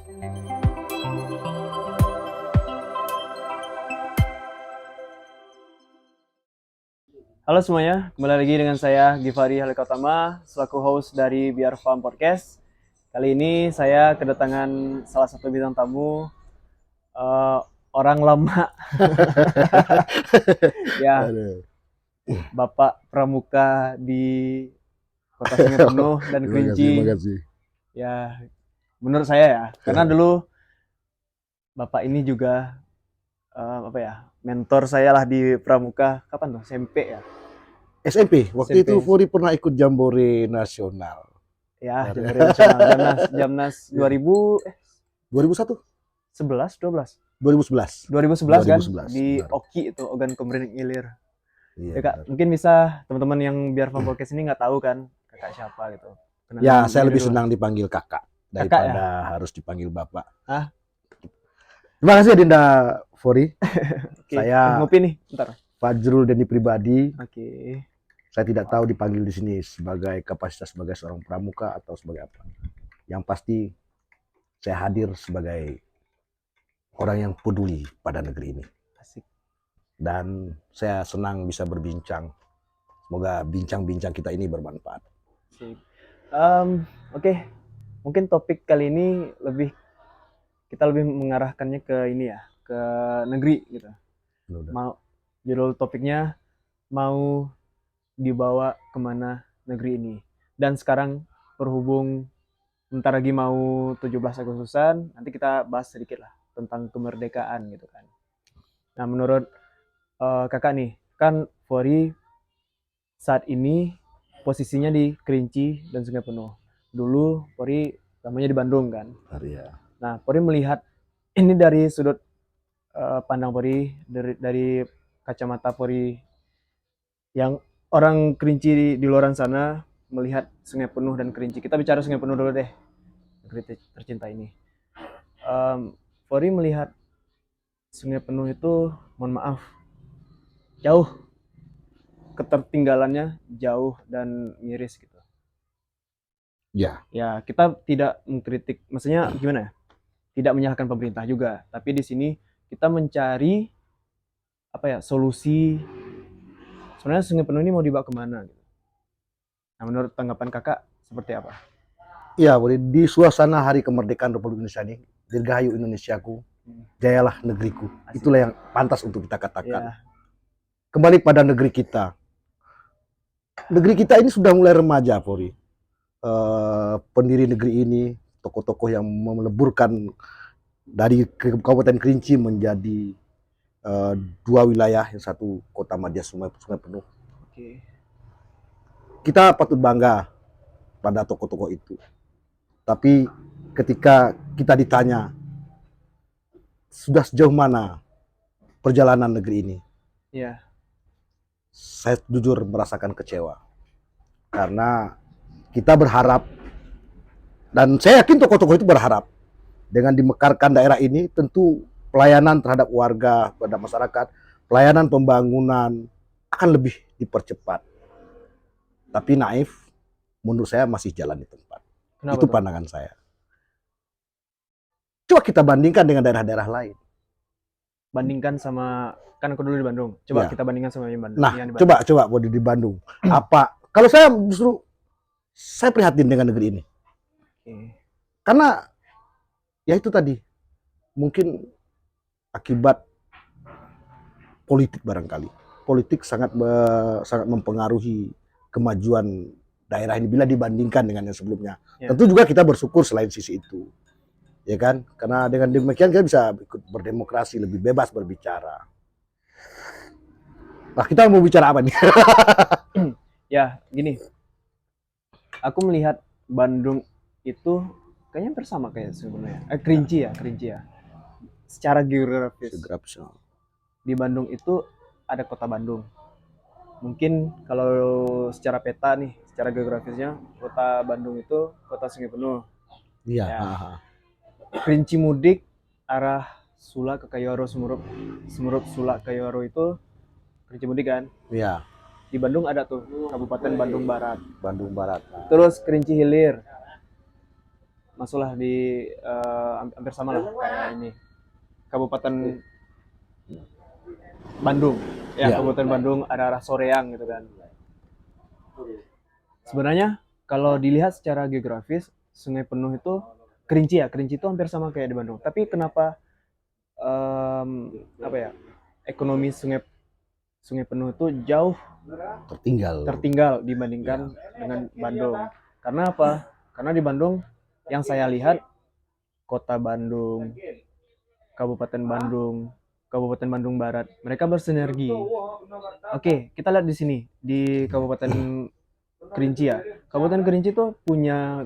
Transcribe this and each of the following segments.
Halo semuanya, kembali lagi dengan saya Givari Halikautama selaku host dari Biar Farm Podcast. Kali ini saya kedatangan salah satu bintang tamu, eh, orang lama, ya, Aduh. Bapak Pramuka di Kota Sungai Penuh dan Terima kasih, terima Kerinci. kasih. Ya, menurut saya ya, karena dulu Bapak ini juga apa ya, mentor saya lah di Pramuka. Kapan tuh? SMP ya? SMP, waktu itu SMP. Furi pernah ikut Jambore Nasional. Ya, Jambore Nasional Jamnas Jamnas Ya, 2001, 2011 12 2011, 2011 kan 2011, di benar. Oki itu Ogan Komering Ilir. Iya, Ya Kak, benar. mungkin bisa teman-teman yang biar Farm Podcast ini nggak tahu kan Kakak siapa gitu. Ya, Kenalin saya diri lebih dulu lah. senang dipanggil kakak Kakak ya? daripada harus dipanggil bapak. Ah, Terima kasih Dinda Fori. oke. Saya Ngopi nih, ntar. Fajrul Deni pribadi. Oke. Saya tidak tahu dipanggil di sini sebagai kapasitas sebagai seorang pramuka atau sebagai apa. Yang pasti saya hadir sebagai orang yang peduli pada negeri ini. Asik. Dan saya senang bisa berbincang. Semoga bincang-bincang kita ini bermanfaat. Asik. Oke. Mungkin topik kali ini kita lebih mengarahkannya ke ini ya, ke negeri gitu. Mau judul topiknya mau dibawa kemana negeri ini. Dan sekarang berhubung bentar lagi mau 17 Agustusan, nanti kita bahas sedikit lah tentang kemerdekaan gitu kan. Nah menurut kakak nih, kan Fori saat ini posisinya di Kerinci dan Sungai Penuh. Dulu Fori namanya di Bandung kan. Ya. Nah Fori melihat ini dari sudut pandang Fori, dari kacamata Fori yang orang Kerinci di luar sana melihat Sungai Penuh dan Kerinci. Kita bicara Sungai Penuh dulu deh, negeri tercinta ini. Fori melihat Sungai Penuh itu, mohon maaf, jauh, ketertinggalannya jauh dan miris gitu. Ya. Ya kita tidak mengkritik, maksudnya gimana ya? Tidak menyalahkan pemerintah juga, tapi di sini kita mencari apa ya solusi. Sebenarnya Sungai Penuh ini mau dibawa kemana? Gitu. Nah menurut tanggapan kakak seperti apa? Ya, di suasana Hari Kemerdekaan Republik Indonesia ini, Dirgahayu Indonesiaku, jayalah negeriku. Asik. Itulah yang pantas untuk kita katakan. Ya. Kembali pada negeri kita. Negeri kita ini sudah mulai remaja, Pori. Pendiri negeri ini, tokoh-tokoh yang meleburkan dari Kabupaten Kerinci menjadi dua wilayah, yang satu Kota Madya Sungai Penuh. Oke. Kita patut bangga pada tokoh-tokoh itu. Tapi ketika kita ditanya, sudah sejauh mana perjalanan negeri ini? Ya. Saya jujur merasakan kecewa. Karena kita berharap, dan saya yakin tokoh-tokoh itu berharap, dengan dimekarkan daerah ini, tentu pelayanan terhadap warga, pada masyarakat, pelayanan pembangunan akan lebih dipercepat. Tapi naif, menurut saya masih jalan di tempat. Kenapa Itu tuh? pandangan saya. Coba kita bandingkan dengan daerah-daerah lain. Bandingkan sama, kan aku dulu di Bandung. Coba Ya. kita bandingkan sama yang Bandung. Nah, Yang di Bandung. coba di Bandung. Apa? Kalau saya justru saya prihatin dengan negeri ini. Oke. Karena ya itu tadi, mungkin akibat politik barangkali. Politik sangat mempengaruhi kemajuan daerah ini bila dibandingkan dengan yang sebelumnya. Ya. Tentu juga kita bersyukur selain sisi itu. Ya kan? Karena dengan demikian kita bisa ikut berdemokrasi, lebih bebas berbicara. Nah, kita mau bicara apa nih? Ya, gini. Aku melihat Bandung itu kayaknya hampir sama kayak sebenarnya. Kerinci ya. Secara geografis. Di Bandung itu ada kota Bandung. Mungkin kalau secara peta nih, secara geografisnya, kota Bandung itu kota Sungai Penuh. Iya. Ya. Kerinci mudik arah Sula ke Kayoro, Semerup Sula Kayoro itu Kerinci mudik kan? Iya. Di Bandung ada tuh Kabupaten Bandung Barat. Bandung Barat. Terus Kerinci Hilir. masuklah di hampir sama lah kayak ini Kabupaten Bandung. Ya, Ya. Kabupaten Bandung ada arah Soreang gitu kan. Sebenarnya kalau dilihat secara geografis, Sungai Penuh itu Kerinci ya, Kerinci itu hampir sama kayak di Bandung. Tapi kenapa apa ya? Ekonomi Sungai Sungai Penuh itu jauh tertinggal dibandingkan dengan Bandung. Karena apa? Karena di Bandung yang saya lihat Kota Bandung, Kabupaten Bandung, Kabupaten Bandung Barat, mereka bersinergi. Oke, kita lihat di sini di Kabupaten Kerinci ya. Kabupaten Kerinci tuh punya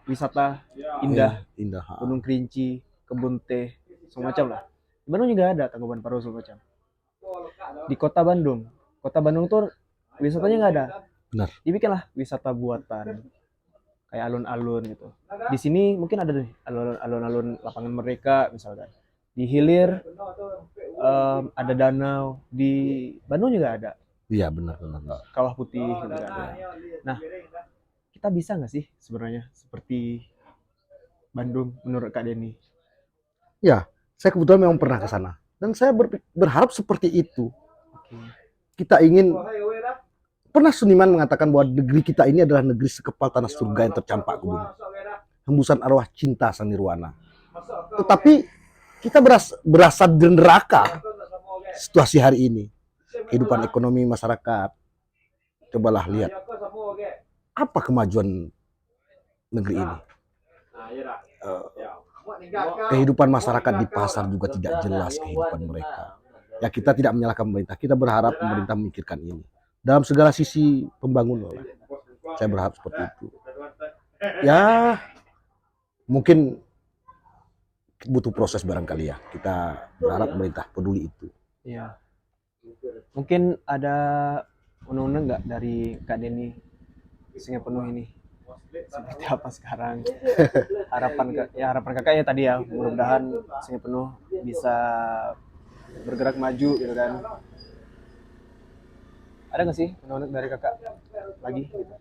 wisata indah, Indah. Gunung Kerinci, kebun teh, semacam lah. Di Bandung juga ada Tangkuban Perahu semacam. Di Kota Bandung tuh wisatanya nggak ada. Benar. Dibikinlah wisata buatan, kayak alun-alun gitu. Di sini mungkin ada nih alun-alun lapangan Merdeka misalkan. Di hilir ada danau. Di Bandung juga ada Iya, benar. Kawah Putih juga ada. Nah, kita bisa nggak sih sebenarnya seperti Bandung menurut Kak Denny? Ya, saya kebetulan memang pernah ke sana dan saya berharap seperti itu. Oke. Kita ingin, pernah seniman mengatakan bahwa negeri kita ini adalah negeri sekepal tanah surga yang tercampak ke bumi, hembusan arwah cinta sang nirwana. Tetapi kita berasa di neraka situasi hari ini, kehidupan ekonomi masyarakat. Cobalah lihat apa kemajuan negeri ini. Kehidupan masyarakat di pasar juga tidak jelas kehidupan mereka. Ya, kita tidak menyalahkan pemerintah, kita berharap pemerintah memikirkan ini dalam segala sisi pembangunan. Saya berharap seperti itu. Ya, mungkin butuh proses barangkali ya. Kita berharap pemerintah peduli itu. Iya. Mungkin ada undang-undang nggak dari Kak Denny Sungai Penuh ini? Seperti apa sekarang? Harapan kakak ya tadi ya, mudah-mudahan Sungai Penuh bisa bergerak maju gitu kan. Ada nggak sih undang-undang dari kakak lagi gitu?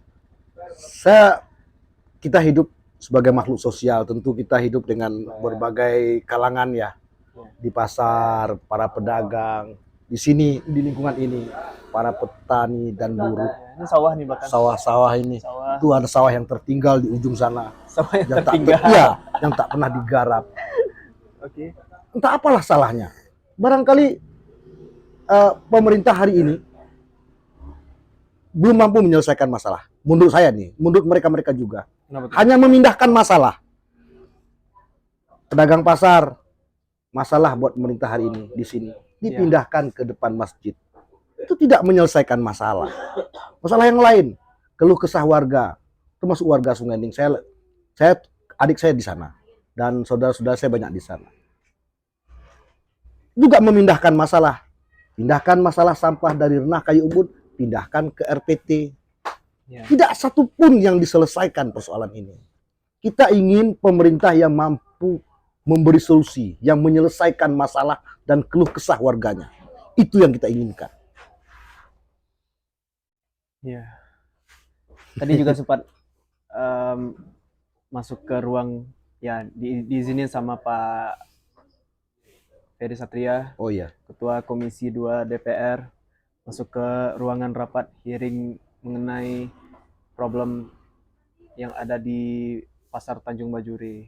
Kita hidup sebagai makhluk sosial, tentu kita hidup dengan berbagai kalangan ya. Di pasar, para pedagang, di sini, di lingkungan ini, para petani dan buruh. Ini sawah nih bahkan. Sawah-sawah ini. Sawah. Itu ada sawah yang tertinggal di ujung sana. Sawah yang Tak, tertinggal. iya, yang tak pernah digarap. Oke. Entah apalah salahnya. Barangkali pemerintah hari ini belum mampu menyelesaikan masalah. Menurut saya nih, menurut mereka juga. Kenapa tuh? Hanya memindahkan masalah. Pedagang pasar, masalah buat pemerintah hari ini di sini. Dipindahkan ke depan masjid. Itu tidak menyelesaikan masalah. Masalah yang lain, keluh kesah warga, termasuk warga Sungai Ning. Adik saya di sana dan saudara-saudara saya banyak di sana. Juga memindahkan masalah. Pindahkan masalah sampah dari Renah Kayu Ubud, pindahkan ke RPT. Ya. Tidak satu pun yang diselesaikan persoalan ini. Kita ingin pemerintah yang mampu memberi solusi, yang menyelesaikan masalah dan keluh kesah warganya. Itu yang kita inginkan. Ya. Tadi juga sempat masuk ke ruang ya diizinin sama Pak Ferry Satria. Oh iya. Ketua Komisi 2 DPR masuk ke ruangan rapat hearing mengenai problem yang ada di Pasar Tanjung Bajuri.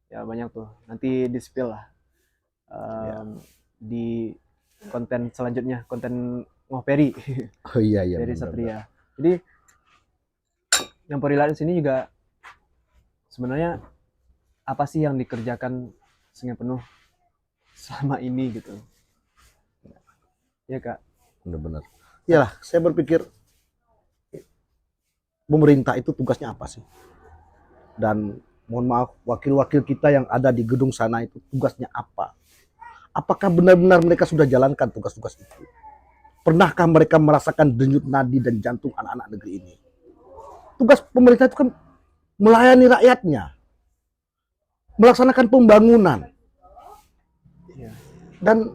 Ya banyak tuh. Nanti di-spill lah di konten selanjutnya, konten Ngoh-Peri. Oh iya. Ferry Satria. Jadi yang perihal di sini juga sebenarnya apa sih yang dikerjakan Sungai Penuh selama ini gitu? Ya Kak. Benar-benar. Iyalah, saya berpikir pemerintah itu tugasnya apa sih? Dan mohon maaf, wakil-wakil kita yang ada di gedung sana itu tugasnya apa? Apakah benar-benar mereka sudah jalankan tugas-tugas itu? Pernahkah mereka merasakan denyut nadi dan jantung anak-anak negeri ini? Tugas pemerintah itu kan melayani rakyatnya, melaksanakan pembangunan, dan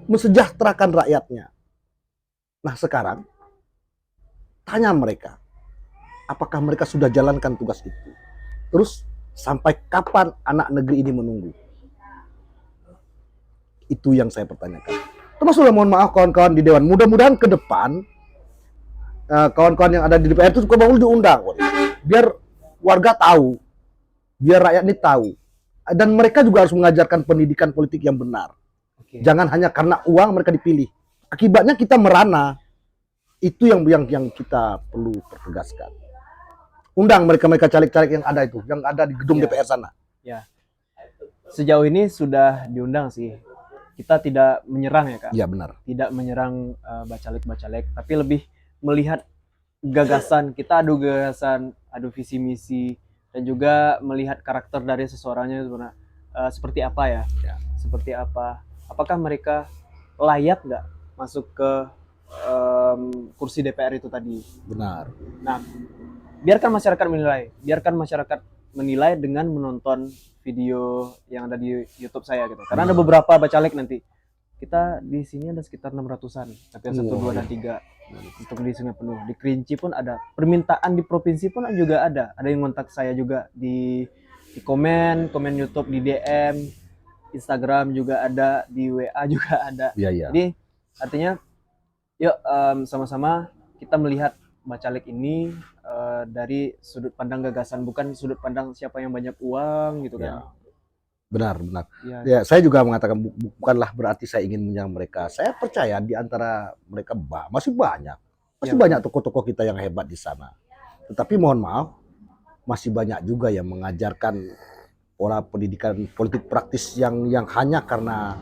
mensejahterakan rakyatnya. Nah sekarang, tanya mereka, apakah mereka sudah jalankan tugas itu? Terus Sampai kapan anak negeri ini menunggu? Itu yang saya pertanyakan. Termasuk mohon maaf kawan-kawan di Dewan. Mudah-mudahan ke depan kawan-kawan yang ada di DPR itu juga diundang. Biar warga tahu. Biar rakyat ini tahu. Dan mereka juga harus mengajarkan pendidikan politik yang benar. Jangan hanya karena uang mereka dipilih. Akibatnya kita merana. Itu yang kita perlu pertegaskan. Undang mereka caleg-caleg yang ada itu, yang ada di gedung DPR sana. Ya. Sejauh ini sudah diundang sih. Kita tidak menyerang ya Kak. Iya benar. Tidak menyerang bacalek-bacalek, tapi lebih melihat gagasan. Kita adu gagasan, adu visi misi, dan juga melihat karakter dari seseorangnya seperti apa ya. Seperti apa. Apakah mereka layak nggak masuk ke kursi DPR itu tadi? Benar. Nah, biarkan masyarakat menilai. Biarkan masyarakat menilai dengan menonton video yang ada di YouTube saya gitu. Karena ada beberapa bacalek nanti. Kita di sini ada sekitar 600-an, tapi yang 1, 2, dan 3 untuk di Sungai Penuh. Di Kerinci pun ada. Permintaan di provinsi pun juga ada. Ada yang kontak saya juga di komen YouTube, di DM, Instagram juga ada, di WA juga ada. Iya. Jadi artinya yuk sama-sama kita melihat bacalek ini dari sudut pandang gagasan, bukan sudut pandang siapa yang banyak uang gitu kan. Benar. Ya, saya juga mengatakan bukanlah berarti saya ingin menyerang mereka. Saya percaya di antara mereka masih banyak tokoh-tokoh kita yang hebat di sana. Tetapi mohon maaf, masih banyak juga yang mengajarkan pola pendidikan politik praktis yang hanya karena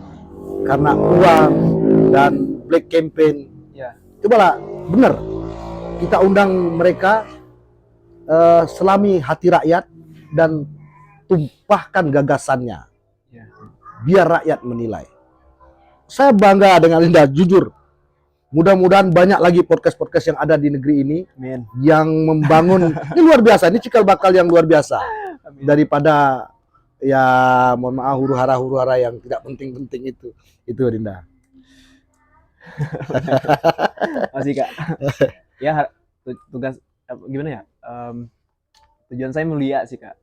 uang dan black campaign. Cobalah benar kita undang mereka, selami hati rakyat dan tumpahkan gagasannya, biar rakyat menilai. Saya bangga dengan Linda, jujur. Mudah-mudahan banyak lagi podcast-podcast yang ada di negeri ini. Amin. Yang membangun ini luar biasa, ini cikal bakal yang luar biasa. Amin. Daripada ya mohon maaf huru-hara yang tidak penting-penting itu Linda. Masih Kak. Ya tugas gimana ya? Tujuan saya mulia sih Kak.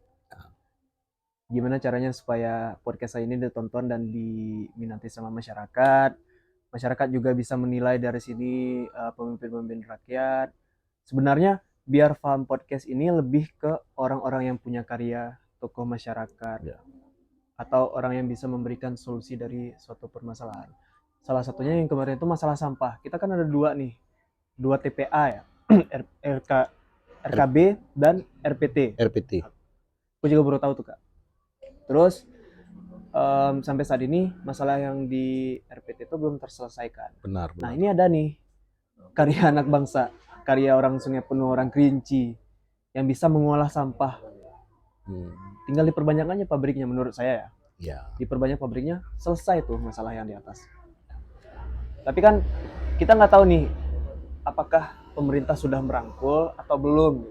Gimana caranya supaya podcast saya ini ditonton dan diminati sama masyarakat. Masyarakat juga bisa menilai dari sini pemimpin-pemimpin rakyat. Sebenarnya biar Faham Podcast ini lebih ke orang-orang yang punya karya, tokoh masyarakat, atau orang yang bisa memberikan solusi dari suatu permasalahan. Salah satunya yang kemarin itu masalah sampah. Kita kan ada 2 TPA ya, RKB dan RPT. Aku juga baru tahu tuh Kak. Terus sampai saat ini masalah yang di RPT itu belum terselesaikan. Benar. Nah ini ada nih karya anak bangsa, karya orang Sungai Penuh, orang Kerinci yang bisa mengolah sampah. Tinggal diperbanyak aja pabriknya menurut saya ya. Diperbanyak pabriknya, selesai tuh masalah yang di atas. Tapi kan kita nggak tahu nih apakah pemerintah sudah merangkul atau belum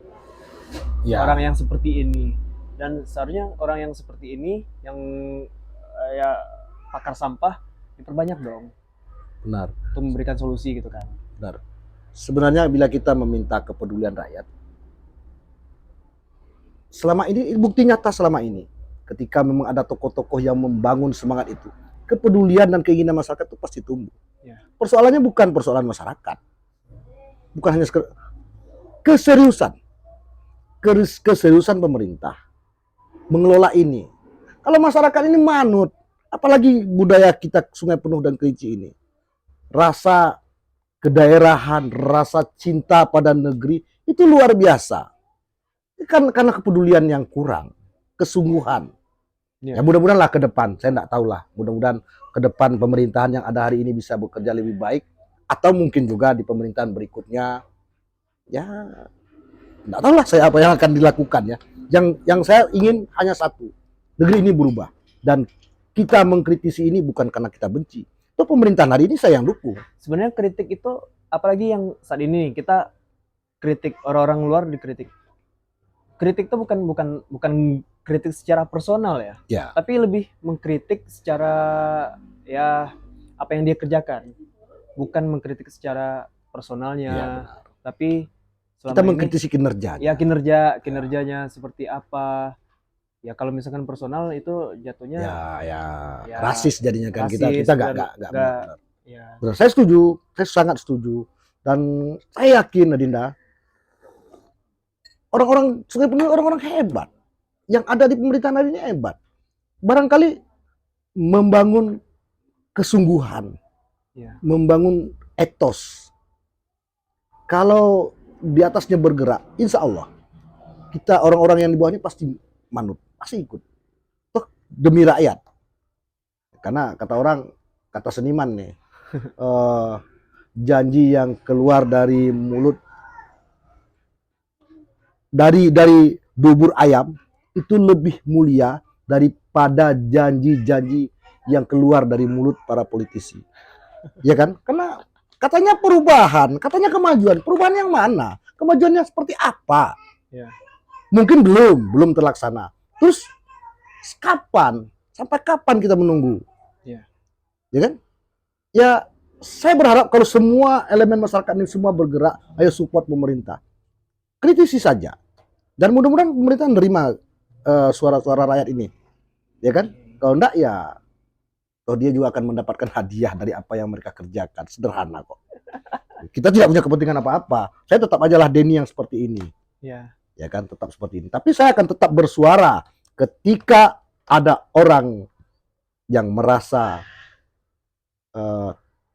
orang yang seperti ini. Dan seharusnya orang yang seperti ini yang ya pakar sampah diperbanyak dong. Benar. Untuk memberikan solusi gitu kan. Benar. Sebenarnya bila kita meminta kepedulian rakyat, selama ini bukti nyata selama ini, ketika memang ada tokoh-tokoh yang membangun semangat itu, kepedulian dan keinginan masyarakat itu pasti tumbuh. Persoalannya bukan persoalan masyarakat, bukan hanya keseriusan pemerintah mengelola ini. Kalau masyarakat ini manut, apalagi budaya kita Sungai Penuh dan Kerinci ini, rasa kedaerahan, rasa cinta pada negeri itu luar biasa. Karena kepedulian yang kurang, kesungguhan. Ya mudah-mudahan lah ke depan, saya enggak tahu lah, mudah-mudahan ke depan pemerintahan yang ada hari ini bisa bekerja lebih baik, atau mungkin juga di pemerintahan berikutnya, ya enggak tahu lah saya apa yang akan dilakukan ya. Yang saya ingin hanya satu, negeri ini berubah, dan kita mengkritisi ini bukan karena kita benci. Itu pemerintahan hari ini saya yang dukung. Sebenarnya kritik itu, apalagi yang saat ini kita kritik, orang-orang luar dikritik. Kritik itu bukan kritik secara personal ya, tapi lebih mengkritik secara ya apa yang dia kerjakan, bukan mengkritik secara personalnya, tapi kita mengkritisi kinerjanya. Ya kinerjanya seperti apa, ya kalau misalkan personal itu jatuhnya ya ya rasis jadinya kan, kita rasis, kita nggak bukan- nggak nggak, benar. ya Benar, saya setuju, saya sangat setuju, dan saya yakin Adinda, orang-orang Sungai Penuh orang-orang hebat yang ada di pemerintahan hari ini hebat, barangkali membangun kesungguhan, ya membangun etos. Kalau di atasnya bergerak, insya Allah kita orang-orang yang di bawahnya pasti manut, pasti ikut. Toh demi rakyat. Karena kata orang, kata seniman nih, janji yang keluar dari mulut, dari bubur ayam itu lebih mulia daripada janji-janji yang keluar dari mulut para politisi. Ya kan? Karena katanya perubahan, katanya kemajuan. Perubahan yang mana? Kemajuannya seperti apa? ya Mungkin belum terlaksana. Terus kapan? Sampai kapan kita menunggu? ya Ya kan? Ya, saya berharap kalau semua elemen masyarakat ini semua bergerak, ayo support pemerintah. Kritisi saja. Dan mudah-mudahan pemerintah menerima suara-suara rakyat ini. Ya kan? Kalau enggak ya dia juga akan mendapatkan hadiah dari apa yang mereka kerjakan. Sederhana kok. Kita tidak punya kepentingan apa-apa. Saya tetap ajalah Denny yang seperti ini. ya Ya kan, tetap seperti ini. Tapi saya akan tetap bersuara ketika ada orang yang merasa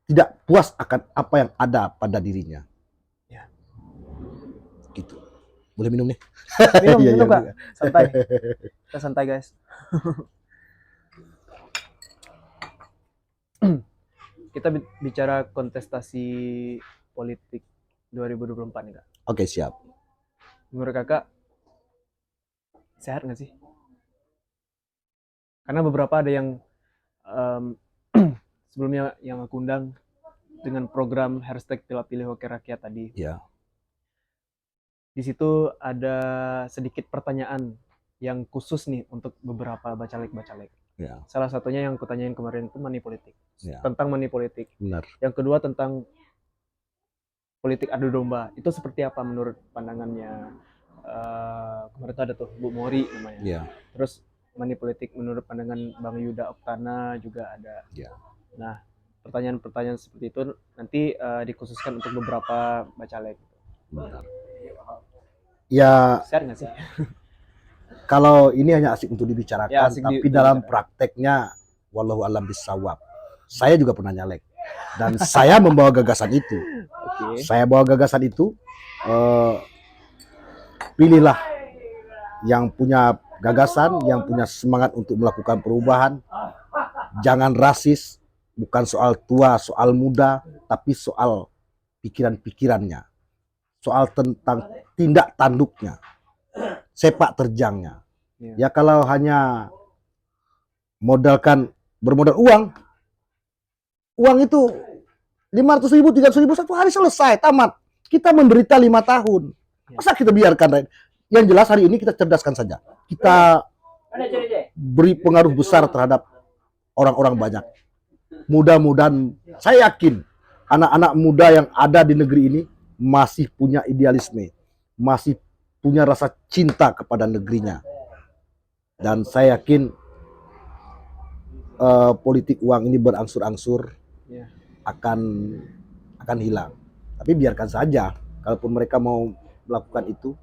tidak puas akan apa yang ada pada dirinya. Ya. Gitu. Boleh minum nih? minum Kak, santai, kita santai guys. Kita bicara kontestasi politik 2024 nih Kak. Oke, siap. Menurut Kakak sehat nggak sih? Karena beberapa ada yang sebelumnya yang aku undang dengan program hashtag pilih wakil rakyat tadi. Ya. Di situ ada sedikit pertanyaan yang khusus nih untuk beberapa bacalek. Ya. Salah satunya yang kutanyain kemarin itu money politik. Ya. Tentang money politik. Benar. Yang kedua tentang politik adu domba. Itu seperti apa menurut pandangannya? Kemarin itu ada tuh Bu Mori namanya. Ya. Terus money politik menurut pandangan Bang Yuda Oktana juga ada. Ya. Nah, pertanyaan-pertanyaan seperti itu nanti dikhususkan untuk beberapa bacalek. Benar. Ya, Sehat nggak sih? kalau ini hanya asik untuk dibicarakan, Ya, asik tapi dalam prakteknya wallahu alam bisawab. Saya juga pernah nyalek dan saya membawa gagasan itu. Oke. Saya bawa gagasan itu, pilihlah yang punya gagasan, yang punya semangat untuk melakukan perubahan. Jangan rasis, bukan soal tua, soal muda, tapi soal pikiran-pikirannya. Soal tentang tindak tanduknya, sepak terjangnya. Ya kalau hanya bermodal uang itu 500.000, 300.000 satu hari selesai, tamat. Kita menderita 5 tahun. Masa kita biarkan? Yang jelas hari ini kita cerdaskan saja. Kita beri pengaruh besar terhadap orang-orang banyak. Mudah-mudahan, saya yakin anak-anak muda yang ada di negeri ini masih punya idealisme, masih punya rasa cinta kepada negerinya. Dan saya yakin politik uang ini berangsur-angsur akan hilang. Tapi biarkan saja, kalaupun mereka mau melakukan itu,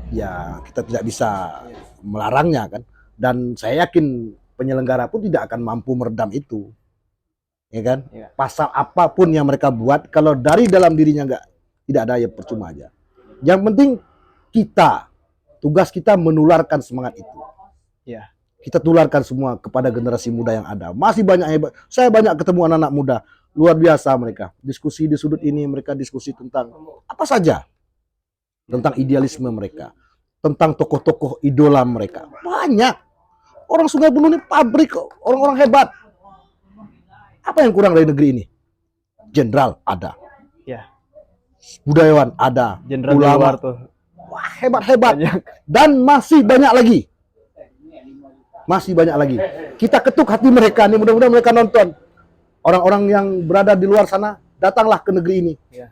ya kita tidak bisa melarangnya kan. Dan saya yakin penyelenggara pun tidak akan mampu meredam itu, ya kan. Pasal apapun yang mereka buat, kalau dari dalam dirinya tidak ada, ya percuma aja. Yang penting tugas kita menularkan semangat itu. Ya. Kita tularkan semua kepada generasi muda yang ada. Masih banyak hebat. Saya banyak ketemu anak-anak muda, luar biasa mereka. Diskusi di sudut ini, mereka diskusi tentang apa saja. Tentang idealisme mereka, tentang tokoh-tokoh idola mereka. Banyak. Orang Sungai Penuh ini pabrik, orang-orang hebat. Apa yang kurang dari negeri ini? Jenderal ada. Ya. Budayawan ada. Jenderal ulama luar tuh. Wah, hebat-hebat. Banyak. Dan masih banyak lagi. Masih banyak lagi. Kita ketuk hati mereka nih, mudah-mudahan mereka nonton. Orang-orang yang berada di luar sana, datanglah ke negeri ini. Ya.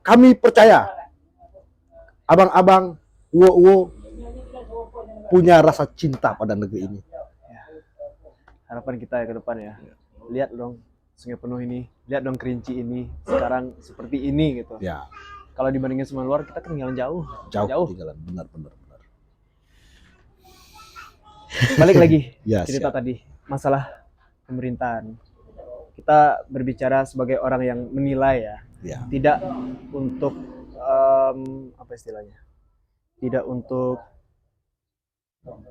Kami percaya, abang-abang, uwo-uwo, punya rasa cinta pada negeri ini. Harapan kita ya ke depan ya. Lihat dong Sungai Penuh ini, lihat dong Kerinci ini sekarang seperti ini gitu. Ya, Kalau dibandingin sama luar kita ketinggalan jauh. jauh ketinggalan, benar. Balik lagi Ya, cerita siap. tadi masalah pemerintahan. Kita berbicara sebagai orang yang menilai ya, Ya, tidak untuk apa istilahnya? Tidak untuk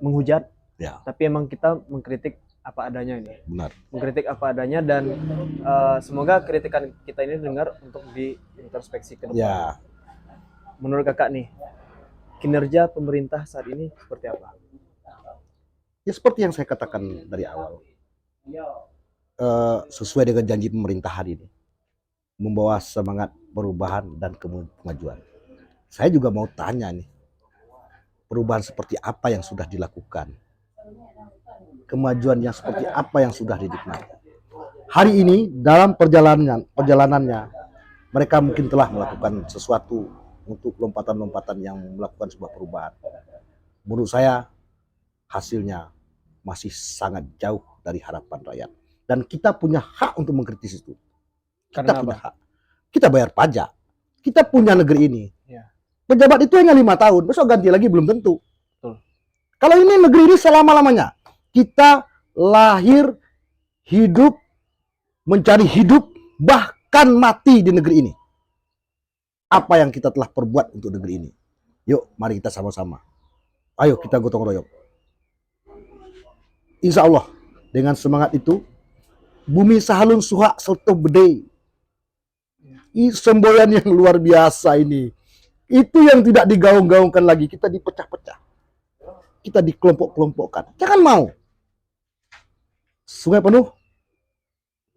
menghujat, ya, tapi emang kita mengkritik apa adanya ini. benar. Mengkritik apa adanya dan semoga kritikan kita ini dengar untuk diintrospeksi ke depan. Ya, Menurut kakak nih, kinerja pemerintah saat ini seperti apa? ya seperti yang saya katakan dari awal. Sesuai dengan janji pemerintahan ini, membawa semangat perubahan dan kemajuan. Saya juga mau tanya nih, perubahan seperti apa yang sudah dilakukan? Kemajuan yang seperti apa yang sudah dinikmati? Hari ini dalam perjalanannya, mereka mungkin telah melakukan sesuatu untuk lompatan-lompatan yang melakukan sebuah perubahan. Menurut saya, hasilnya masih sangat jauh dari harapan rakyat. Dan kita punya hak untuk mengkritisi itu. Kita Karena punya apa? hak. Kita bayar pajak. Kita punya negeri ini. Ya. Pejabat itu hanya 5 tahun. Besok ganti lagi belum tentu. Betul. Kalau ini negeri ini selama-lamanya. Kita lahir, hidup, mencari hidup, bahkan mati di negeri ini. Apa yang kita telah perbuat untuk negeri ini? Yuk, mari kita sama-sama. Ayo kita gotong royong. Insya Allah, dengan semangat itu, bumi sahalun suha selto bedei. Semboyan yang luar biasa ini. Itu yang tidak digaung-gaungkan lagi. Kita dipecah-pecah. Kita dikelompok-kelompokkan. Jangan mau. Sungai Penuh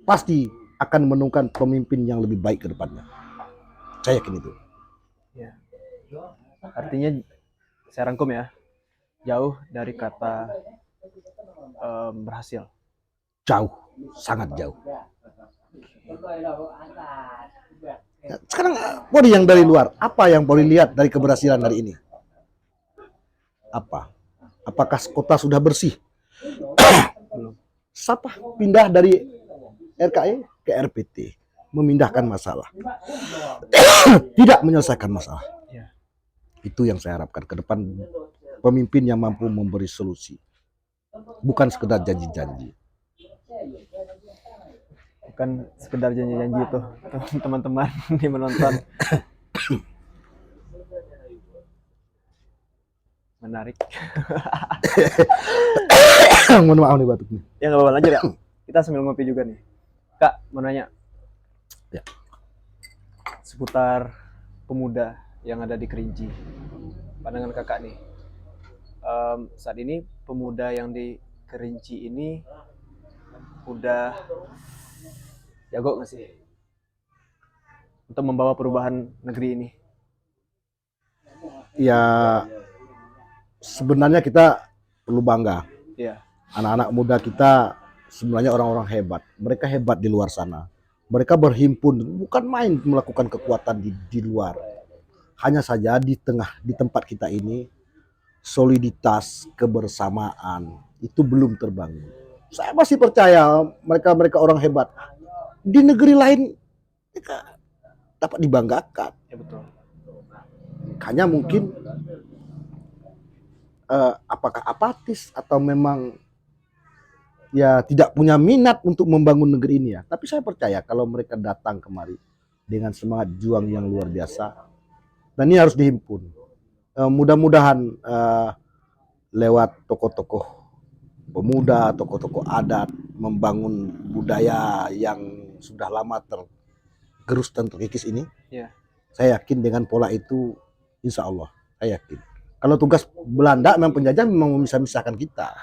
pasti akan menemukan pemimpin yang lebih baik ke depannya. Saya yakin itu. Ya. Artinya saya rangkum ya, jauh dari kata berhasil. Jauh, sangat jauh. Sekarang Pori yang dari luar, apa yang Pori lihat dari keberhasilan hari ini? Apa? Apakah kota sudah bersih? Belum. Siapa pindah dari RKE ke RPT, memindahkan masalah, tidak menyelesaikan masalah. Ya. Itu yang saya harapkan ke depan, pemimpin yang mampu memberi solusi, bukan sekedar janji-janji. Bukan sekedar janji-janji itu, teman-teman di menonton. Menarik. Mohon maaf nih batuknya. Ya nggak apa-apa, lanjut ya. Kita sambil ngopi juga nih. Kak, mau nanya. Ya. Seputar pemuda yang ada di Kerinci. Pandangan kakak nih. Saat ini pemuda yang di Kerinci ini udah jago nggak sih untuk membawa perubahan negeri ini? Ya, sebenarnya kita perlu bangga. Iya. Anak-anak muda kita sebenarnya orang-orang hebat. Mereka hebat di luar sana. Mereka berhimpun, bukan main melakukan kekuatan di luar. Hanya saja di tempat kita ini, soliditas, kebersamaan itu belum terbangun. Saya masih percaya mereka orang hebat. Di negeri lain mereka dapat dibanggakan. Ya betul. Hanya mungkin apakah apatis atau memang ya tidak punya minat untuk membangun negeri ini ya. Tapi saya percaya kalau mereka datang kemari dengan semangat juang yang luar biasa, dan ini harus dihimpun. Mudah-mudahan lewat tokoh-tokoh pemuda, tokoh-tokoh adat membangun budaya yang sudah lama tergerus dan terkikis ini. Ya. Saya yakin dengan pola itu, insya Allah, saya yakin. Kalau tugas Belanda memang penjajah memang memisah-misahkan kita.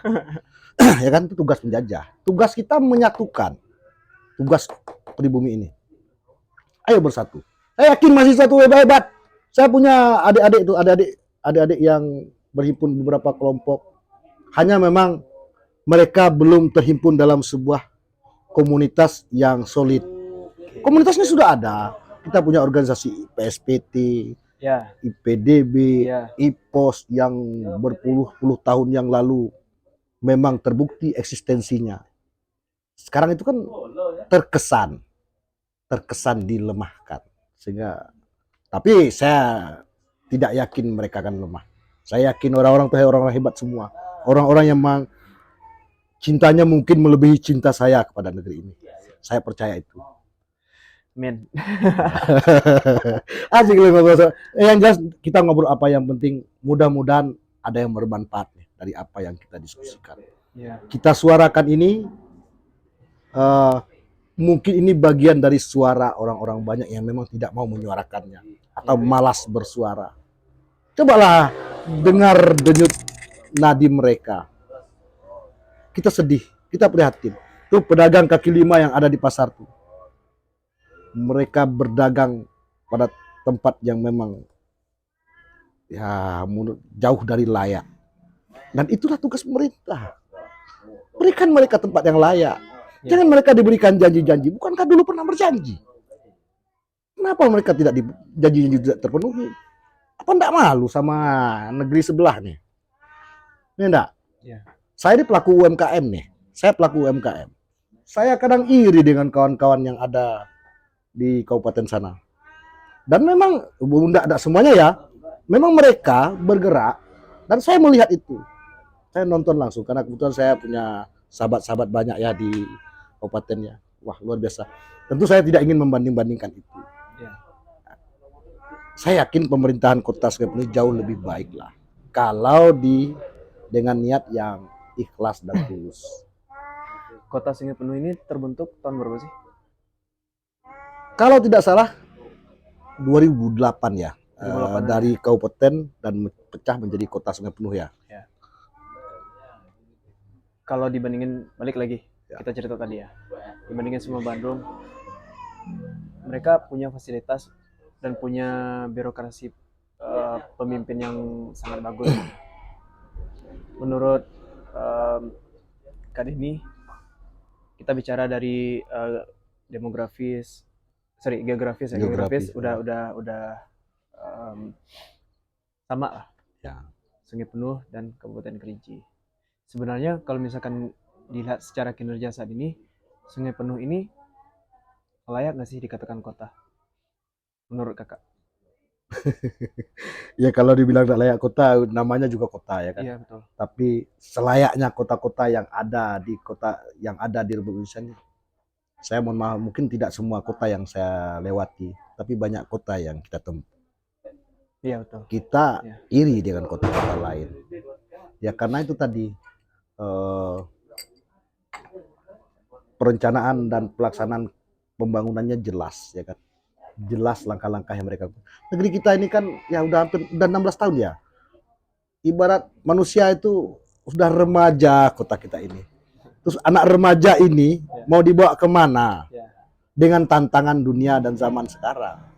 Ya kan, itu tugas penjajah. Tugas kita menyatukan tugas pribumi ini. Ayo bersatu. Saya yakin masih satu hebat-hebat. Saya punya adik-adik yang berhimpun beberapa kelompok. Hanya memang mereka belum terhimpun dalam sebuah komunitas yang solid. Komunitasnya sudah ada. Kita punya organisasi PSPT, Ya, IPDB, ya, IPOS yang berpuluh-puluh tahun yang lalu memang terbukti eksistensinya. Sekarang itu kan terkesan dilemahkan. Sehingga, tapi saya tidak yakin mereka akan lemah. Saya yakin orang-orang itu orang-orang hebat semua. Orang-orang yang memang cintanya mungkin melebihi cinta saya kepada negeri ini. Saya percaya itu. men. Asik loh ngobrol. Yang jelas kita ngobrol apa yang penting, mudah-mudahan ada yang bermanfaat nih dari apa yang kita diskusikan. Ya, Kita suarakan ini, mungkin ini bagian dari suara orang-orang banyak yang memang tidak mau menyuarakannya atau malas bersuara. Cobalah dengar denyut nadi mereka. Kita sedih, kita prihatin. Tuh pedagang kaki lima yang ada di pasar tuh. Mereka berdagang pada tempat yang memang ya jauh dari layak. Dan itulah tugas pemerintah. Berikan mereka tempat yang layak. Jangan mereka diberikan janji-janji. Bukankah dulu pernah berjanji? Kenapa mereka tidak janji-janji tidak terpenuhi? Apa enggak malu sama negeri sebelah nih? Ini enggak? ya, Saya ini pelaku UMKM nih. Saya pelaku UMKM. Saya kadang iri dengan kawan-kawan yang ada di kabupaten sana. Dan memang enggak semuanya ya. Memang mereka bergerak dan saya melihat itu. Saya nonton langsung karena kebetulan saya punya sahabat-sahabat banyak ya di kabupatennya. Wah, luar biasa. Tentu saya tidak ingin membanding-bandingkan itu. ya. Saya yakin pemerintahan Kota Sungai Penuh jauh lebih baik lah kalau dengan niat yang ikhlas dan tulus. Kota Sungai Penuh ini terbentuk tahun berapa sih? Kalau tidak salah 2008 ya. 2008 dari kabupaten dan pecah menjadi Kota Sungai Penuh ya. Ya. Kalau dibandingin balik lagi, Ya. kita cerita tadi ya. Dibandingin sama Bandung, mereka punya fasilitas dan punya birokrasi pemimpin yang sangat bagus. Menurut Kak Denny, kita bicara dari geografis ya. Geografis udah sama lah. Ya. Sungai Penuh dan Kabupaten Kerinci. Sebenarnya kalau misalkan dilihat secara kinerja saat ini, Sungai Penuh ini layak nggak sih dikatakan kota? Menurut kakak? Ya kalau dibilang tak layak kota, namanya juga kota ya kan. Iya betul. Tapi selayaknya kota-kota yang ada di Republik Indonesia ini, saya mohon maaf, mungkin tidak semua kota yang saya lewati, tapi banyak kota yang kita tempuh. Iya betul. Kita Ya. iri dengan kota-kota lain. Ya karena itu tadi perencanaan dan pelaksanaan pembangunannya jelas ya kan. Jelas langkah-langkah yang mereka. Negeri kita ini kan ya udah 16 tahun ya. Ibarat manusia itu sudah remaja kota kita ini. Terus anak remaja ini mau dibawa kemana? Ya. Dengan tantangan dunia dan zaman sekarang.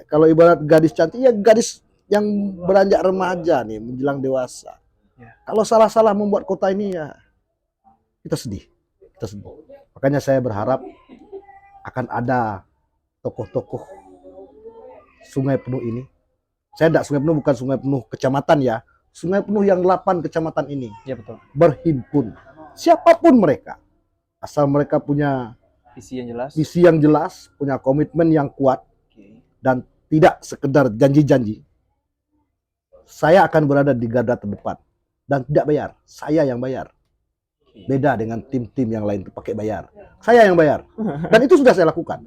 Kalau ibarat gadis cantik, ya gadis yang beranjak remaja nih, menjelang dewasa. Ya. Kalau salah-salah membuat kota ini ya kita sedih. Makanya saya berharap akan ada tokoh-tokoh Sungai Penuh ini. Saya tidak Sungai Penuh, bukan Sungai Penuh kecamatan ya. Sungai Penuh yang 8 kecamatan ini Iya betul. berhimpun. Siapapun mereka. Asal mereka punya Visi yang jelas. visi yang jelas, punya komitmen yang kuat, Oke. dan tidak sekedar janji-janji. Saya akan berada di garda terdepan dan tidak bayar. Saya yang bayar. Beda dengan tim-tim yang lain itu pakai bayar. Saya yang bayar. Dan itu sudah saya lakukan.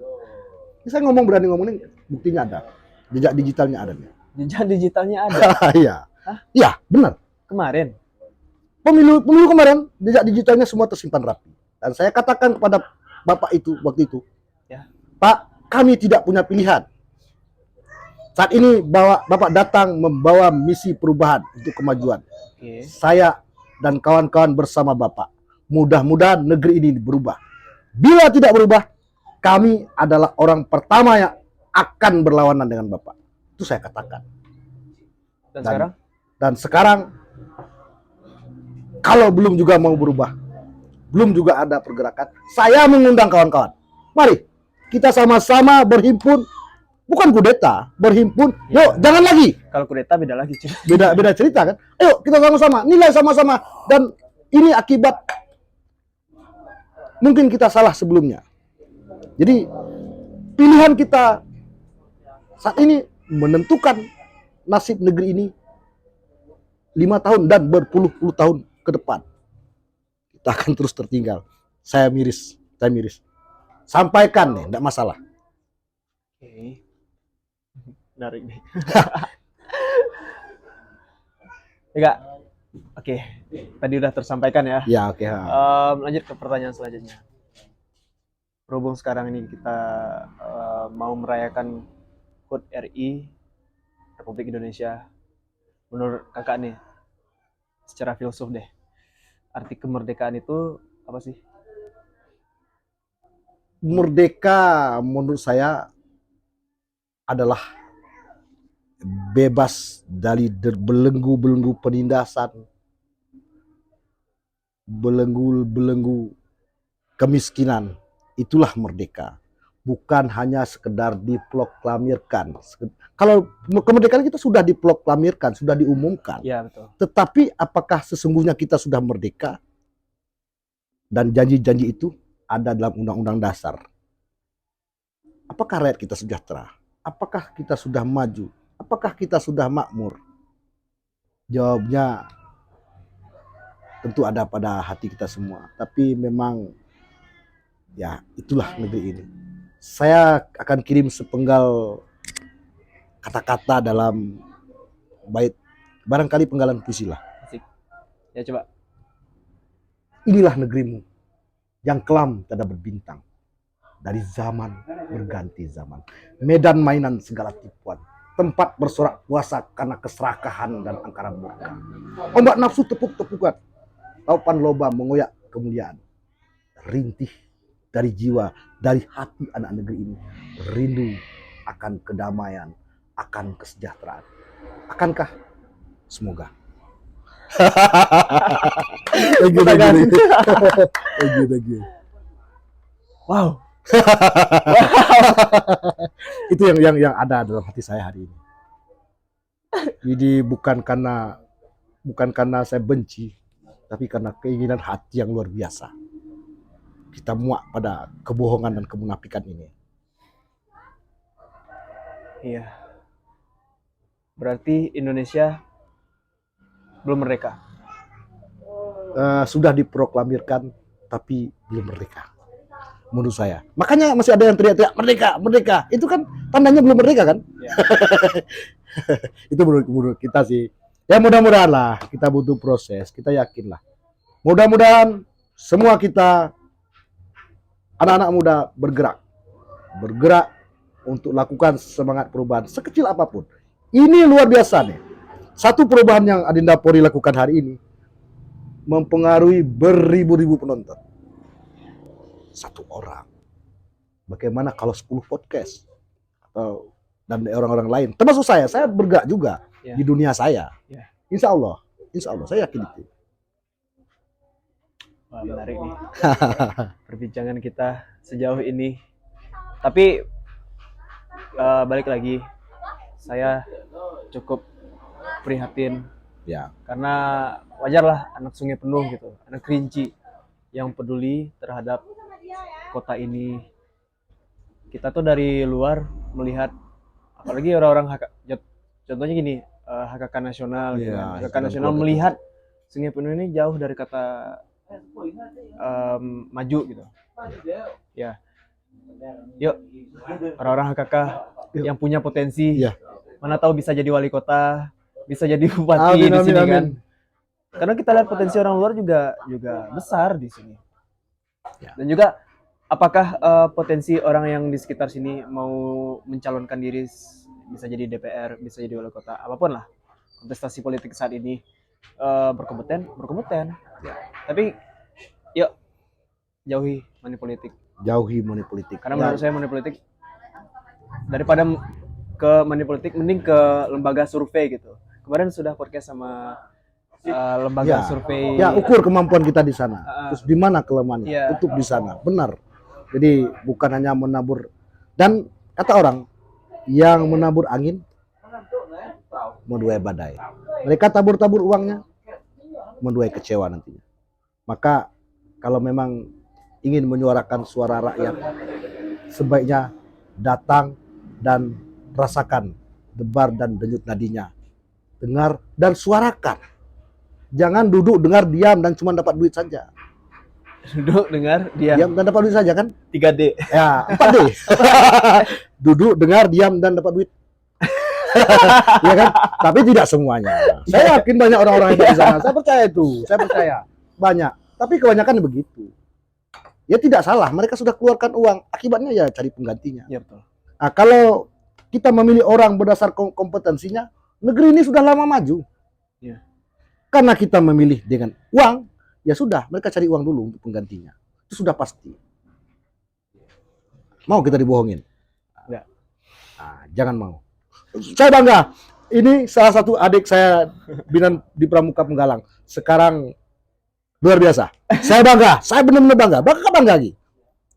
Saya berani ngomongin, buktinya ada. Jejak digitalnya ada. Jejak digitalnya ada. Iya. Iya, benar. Kemarin. Pemilu kemarin jejak digitalnya semua tersimpan rapi. Dan saya katakan kepada Bapak itu waktu itu, Ya. Pak, kami tidak punya pilihan. Saat ini Bapak datang membawa misi perubahan untuk kemajuan. Oke. Saya dan kawan-kawan bersama Bapak. Mudah-mudahan negeri ini berubah. Bila tidak berubah, kami adalah orang pertama yang akan berlawanan dengan Bapak. Itu saya katakan. Dan sekarang? Dan sekarang, kalau belum juga mau berubah, belum juga ada pergerakan, saya mengundang kawan-kawan. Mari, kita sama-sama berhimpun bukan kudeta, berhimpun. Ya. Yuk, jangan lagi. Kalau kudeta beda lagi cuy. Beda cerita kan. Ayo kita sama-sama, nilai sama-sama. Dan ini akibat mungkin kita salah sebelumnya. Jadi pilihan kita saat ini menentukan nasib negeri ini 5 tahun dan berpuluh-puluh tahun ke depan. Kita akan terus tertinggal. Saya miris. Sampaikan nih, enggak masalah. Oke. Menarik nih. Enggak. Oke. Tadi udah tersampaikan ya. Ya, oke. Lanjut ke pertanyaan selanjutnya. Berhubung sekarang ini kita mau merayakan HUT RI Republik Indonesia, menurut kakak nih, secara filsuf deh, arti kemerdekaan itu apa sih? Merdeka menurut saya adalah bebas dari belenggu-belenggu penindasan, belenggu-belenggu kemiskinan. Itulah merdeka. Bukan hanya sekedar diproklamirkan. Kalau kemerdekaan kita sudah diproklamirkan, sudah diumumkan. Ya, betul. Tetapi apakah sesungguhnya kita sudah merdeka? Dan janji-janji itu ada dalam Undang-Undang Dasar. Apakah rakyat kita sejahtera? Apakah kita sudah maju? Apakah kita sudah makmur? Jawabnya tentu ada pada hati kita semua. Tapi memang ya itulah negeri ini. Saya akan kirim sepenggal kata-kata dalam bait, barangkali penggalan puisi lah. Asik. Ya coba. Inilah negerimu yang kelam tiada berbintang. Dari zaman berganti zaman. Medan mainan segala tipuan. Tempat bersorak puasa karena keserakahan dan angkara murka. Ombak nafsu tepuk-tepukan. Taupan loba mengoyak kemuliaan. Rintih dari jiwa, dari hati anak negeri ini. Rindu akan kedamaian, akan kesejahteraan. Akankah? Semoga. Thank you. Wow. Itu yang ada dalam hati saya hari ini. Jadi bukan karena saya benci, tapi karena keinginan hati yang luar biasa. Kita muak pada kebohongan dan kemunafikan ini. Iya. Berarti Indonesia belum merdeka. Sudah diproklamirkan, tapi belum merdeka. Menurut saya. Makanya masih ada yang teriak-teriak merdeka. Itu kan tandanya belum merdeka kan? Ya. Itu menurut kita sih. Ya mudah-mudahan lah, kita butuh proses, kita yakin lah. Mudah-mudahan semua kita anak-anak muda bergerak untuk lakukan semangat perubahan sekecil apapun. Ini luar biasa nih. Satu perubahan yang Adinda Polri lakukan hari ini mempengaruhi beribu-ribu penonton. Satu orang. Bagaimana kalau 10 podcast dan orang-orang lain, termasuk saya bergerak juga di dunia saya. Insya Allah saya yakin itu. Wah, menarik nih perbincangan kita sejauh ini. Tapi balik lagi, saya cukup prihatin Ya. karena wajarlah anak Sungai Penuh gitu, anak Kerinci yang peduli terhadap kota ini. Kita tuh dari luar melihat, apalagi orang-orang contohnya gini, HKK nasional, gitu kan. HKK nasional melihat Sungai Penuh ini jauh dari kata maju gitu. Ya, yuk orang-orang HKK yang punya potensi, mana tahu bisa jadi wali kota, bisa jadi bupati di sini kan. Karena kita lihat potensi orang luar juga besar di sini. Dan juga apakah potensi orang yang di sekitar sini mau mencalonkan diri, bisa jadi DPR, bisa jadi wali kota, apapun lah kontestasi politik saat ini, berkompeten. Tapi yuk jauhi money politik. Karena menurut saya money politik, daripada ke money politik, mending ke lembaga survei gitu. Kemarin sudah podcast sama lembaga survei. Ya, ukur kemampuan kita di sana. Terus di mana kelemahannya? Tutup di sana. Benar. Jadi bukan hanya menabur. Dan kata orang, yang menabur angin menuai badai. Mereka tabur-tabur uangnya menuai kecewa nantinya. Maka kalau memang ingin menyuarakan suara rakyat, sebaiknya datang dan rasakan debar dan denyut nadinya. Dengar dan suarakan. Jangan duduk dengar diam dan cuma dapat duit saja. Duduk dengar diam. Diam dan dapat duit saja kan? 3D. Ya, 4D. Duduk dengar diam dan dapat duit. Ya kan? Tapi tidak semuanya. Saya yakin banyak orang-orang yang di sana. Saya percaya itu. Saya percaya banyak. Tapi kebanyakan begitu. Ya tidak salah. Mereka sudah keluarkan uang. Akibatnya ya cari penggantinya. Ya betul. Nah, kalau kita memilih orang berdasar kompetensinya, negeri ini sudah lama maju. Ya. Karena kita memilih dengan uang, ya sudah. Mereka cari uang dulu untuk penggantinya. Itu sudah pasti. Mau kita dibohongin? Enggak. Nah, jangan mau. Saya bangga. Ini salah satu adik saya binan di Pramuka Penggalang. Sekarang luar biasa. Saya bangga. Saya benar-benar bangga. Bangga lagi.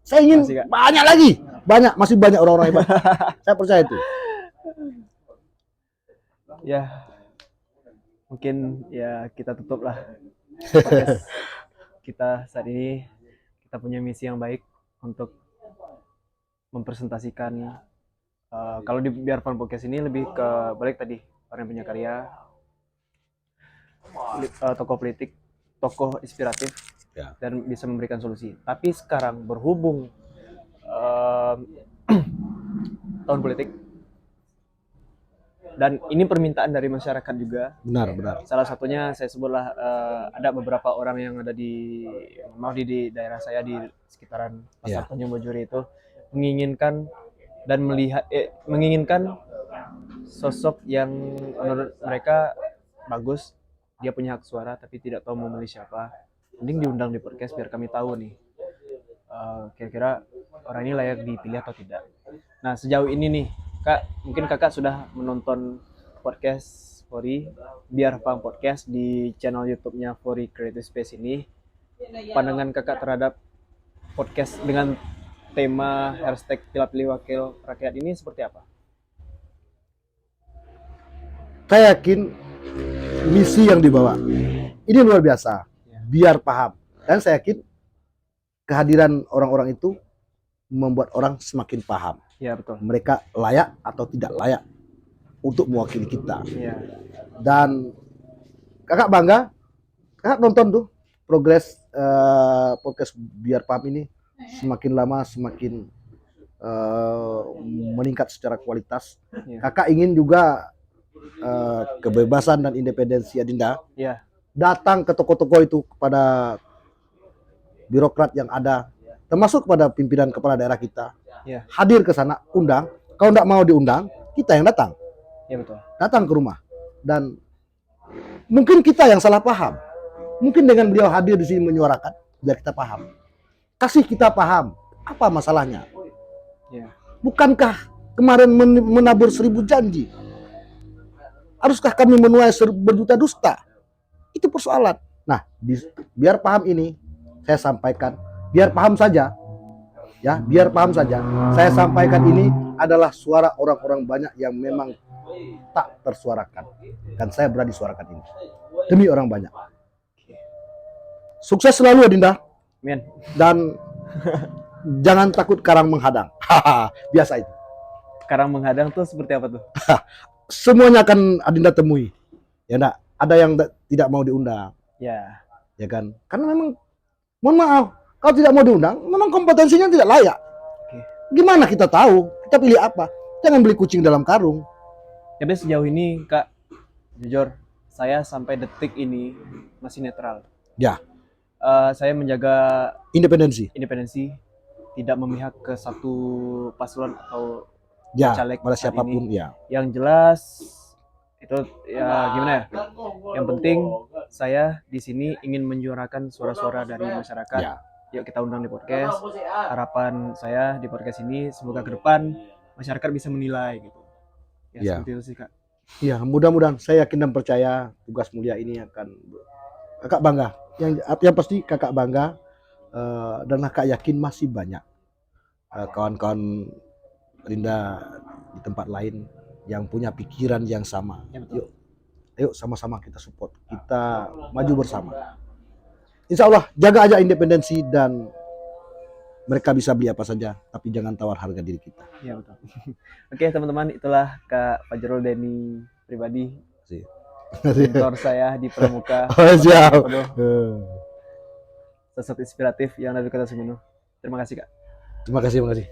Saya ingin Masih, Kak. banyak lagi. Masih banyak orang-orang hebat. Saya percaya itu. Ya. Mungkin ya kita tutup lah podcast kita saat ini. Kita punya misi yang baik untuk mempresentasikan kalau di Biar Fun Podcast ini lebih ke balik tadi orang yang punya karya, tokoh politik, tokoh inspiratif, Ya. dan bisa memberikan solusi. Tapi sekarang berhubung tahun politik dan ini permintaan dari masyarakat juga. Benar. Salah satunya saya sebutlah ada beberapa orang yang ada di daerah saya di sekitaran Pasar Tanjung Bojuri itu menginginkan dan menginginkan sosok yang menurut mereka bagus, dia punya hak suara tapi tidak tahu mau memilih siapa. Mending diundang di podcast biar kami tahu nih kira-kira orang ini layak dipilih atau tidak. Nah, sejauh ini nih Kak, mungkin kakak sudah menonton podcast Fori, Biar Fun Podcast di channel YouTube-nya Fori Creative Space ini. Pandangan kakak terhadap podcast dengan tema hashtag pilih wakil rakyat ini seperti apa? Saya yakin misi yang dibawa ini luar biasa. Biar paham. Dan saya yakin kehadiran orang-orang itu membuat orang semakin paham. Ya betul. Mereka layak atau tidak layak untuk mewakili kita. Ya. Dan kakak bangga, kakak nonton tuh progres podcast Biar Paham ini semakin lama semakin meningkat secara kualitas. Ya. Kakak ingin juga kebebasan dan independensi Adinda. Ya. Datang ke toko-toko itu kepada birokrat yang ada, termasuk kepada pimpinan kepala daerah kita. Ya. Hadir ke sana, undang. Kalau tidak mau diundang, kita yang datang. Ya betul. Datang ke rumah. Dan mungkin kita yang salah paham. Mungkin dengan beliau hadir di sini menyuarakan, biar kita paham. Kasih kita paham apa masalahnya. Ya. Bukankah kemarin menabur 1000 janji? Haruskah kami menuai berjuta dusta? Itu persoalan. Nah, biar paham ini saya sampaikan, biar paham saja. Ya, biar paham saja. Saya sampaikan ini adalah suara orang-orang banyak yang memang tak tersuarakan. Dan saya berani suarakan ini. Demi orang banyak. Sukses selalu Adinda. Amin. Dan jangan takut karang menghadang. Biasa itu. Karang menghadang tuh seperti apa tuh? Semuanya akan Adinda temui. Ya enggak? Ada yang tidak mau diundang. Ya. Ya kan? Karena memang, mohon maaf, kalau tidak mau diundang, memang kompetensinya tidak layak. Oke. Gimana kita tahu? Kita pilih apa? Jangan beli kucing dalam karung. Tapi sejauh ini Kak, jujur saya sampai detik ini masih netral. Ya. Saya menjaga Independensi. tidak memihak ke satu paslon atau Ya, caleg pada saat siapapun ini. ya. Yang jelas itu ya gimana ya? Yang penting saya di sini ingin menyuarakan suara-suara dari masyarakat. Ya. Yuk kita undang di podcast. Harapan saya di podcast ini semoga ke depan masyarakat bisa menilai gitu. Ya. Seperti itu sih Kak. Ya, mudah-mudahan saya yakin dan percaya tugas mulia ini akan kakak bangga. Yang pasti kakak bangga dan kakak yakin masih banyak kawan-kawan Adinda di tempat lain yang punya pikiran yang sama. Ya, betul. Yuk sama-sama kita support, kita maju bersama. Insya Allah jaga aja independensi dan mereka bisa beli apa saja, tapi jangan tawar harga diri kita. Ya, betul. Oke teman-teman, itulah Kak Fajrul Denny pribadi, mentor saya di Pramuka. Siap. Sosok inspiratif yang dari Kota Suminu. Terima kasih Kak. Terima kasih.